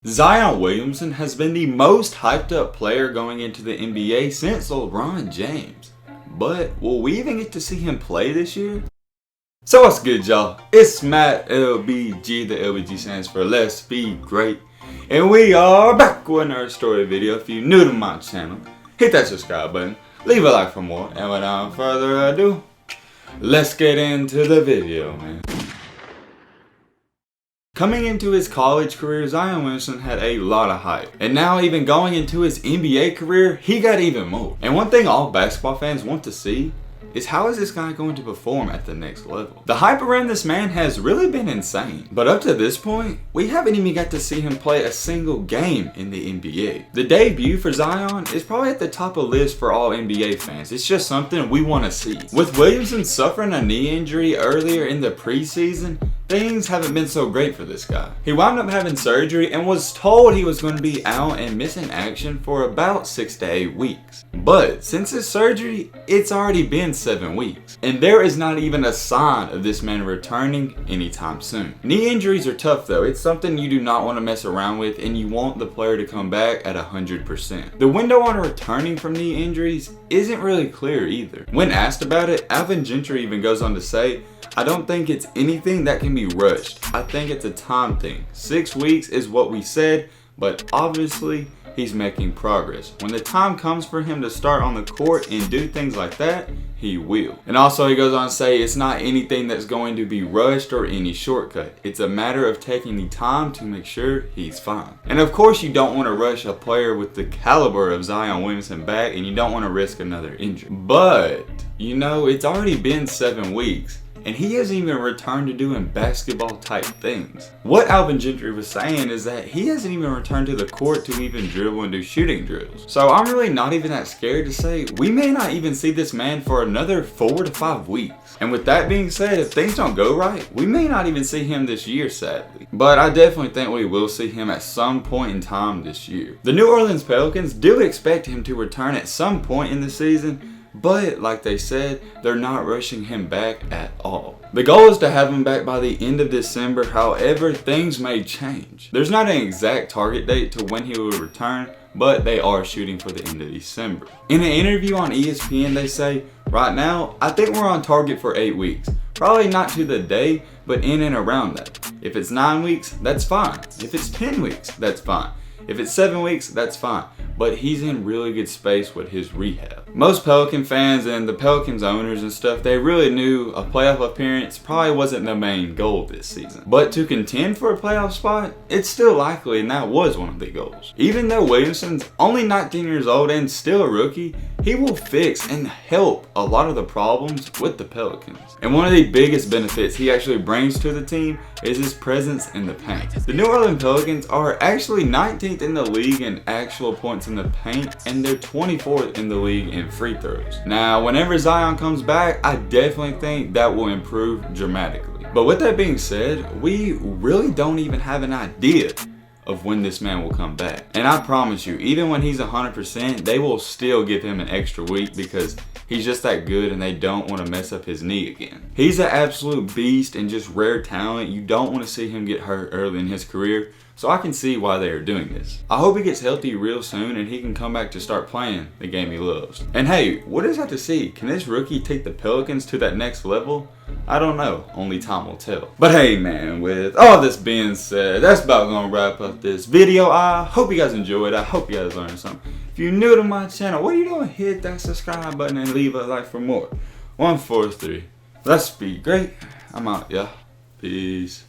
Zion Williamson has been the most hyped up player going into the NBA since LeBron James. But will we even get to see him play this year? So what's good, y'all? It's Matt LBG. The LBG stands for Let's Be Great. And we are back with another story video. If you're new to my channel, hit that subscribe button, leave a like for more, and without further ado, let's get into the video, man. Coming into his college career, Zion Williamson had a lot of hype. And now even going into his NBA career, he got even more. And one thing all basketball fans want to see is how is this guy going to perform at the next level? The hype around this man has really been insane. But up to this point, we haven't even got to see him play a single game in the NBA. The debut for Zion is probably at the top of the list for all NBA fans. It's just something we want to see. With Williamson suffering a knee injury earlier in the preseason, things haven't been so great for this guy. He wound up having surgery and was told he was going to be out and missing action for about 6 to 8 weeks. But since his surgery, it's already been 7 weeks. And there is not even a sign of this man returning anytime soon. Knee injuries are tough though. It's something you do not want to mess around with, and you want the player to come back at 100%. The window on returning from knee injuries isn't really clear either. When asked about it, Alvin Gentry even goes on to say, "I don't think it's anything that can be rushed. I think it's a time thing. 6 weeks is what we said, but obviously he's making progress. When the time comes for him to start on the court and do things like that, he will." And also he goes on to say it's not anything that's going to be rushed or any shortcut. It's a matter of taking the time to make sure he's fine. And of course you don't want to rush a player with the caliber of Zion Williamson back, and you don't want to risk another injury. But, you know, it's already been 7 weeks. And he hasn't even returned to doing basketball type things. What Alvin Gentry was saying is that he hasn't even returned to the court to even dribble and do shooting drills. So I'm really not even that scared to say we may not even see this man for another 4 to 5 weeks. And with that being said, if things don't go right, we may not even see him this year, sadly. But I definitely think we will see him at some point in time this year. The New Orleans Pelicans do expect him to return at some point in the season, but like they said, they're not rushing him back at all. The goal is to have him back by the end of December. However, things may change. There's not an exact target date to when he will return, but they are shooting for the end of December. In an interview on ESPN, they say, "Right now, I think we're on target for 8 weeks. Probably not to the day, but in and around that. If it's 9 weeks, that's fine. If it's 10 weeks, that's fine. If it's 7 weeks, that's fine." But he's in really good space with his rehab. Most Pelican fans and the Pelicans owners and stuff, they really knew a playoff appearance probably wasn't the main goal this season. But to contend for a playoff spot, it's still likely, and that was one of the goals. Even though Williamson's only 19 years old and still a rookie, he will fix and help a lot of the problems with the Pelicans. And one of the biggest benefits he actually brings to the team is his presence in the paint. The New Orleans Pelicans are actually 19th in the league in actual points in the paint, and they're 24th in the league in free throws. Now, whenever Zion comes back, I definitely think that will improve dramatically. But with that being said, we really don't even have an idea of when this man will come back. And I promise you, even when he's 100%, they will still give him an extra week because he's just that good and they don't want to mess up his knee again. He's an absolute beast and just rare talent. You don't want to see him get hurt early in his career. So I can see why they are doing this. I hope he gets healthy real soon and he can come back to start playing the game he loves. And hey, what does that to see? Can this rookie take the Pelicans to that next level? I don't know. Only time will tell. But hey man, with all this being said, that's about gonna wrap up this video. I hope you guys enjoyed. I hope you guys learned something. If you're new to my channel, what are you doing? Hit that subscribe button and leave a like for more. 1, 4, 3. Let's be great. I'm out, yeah. Peace.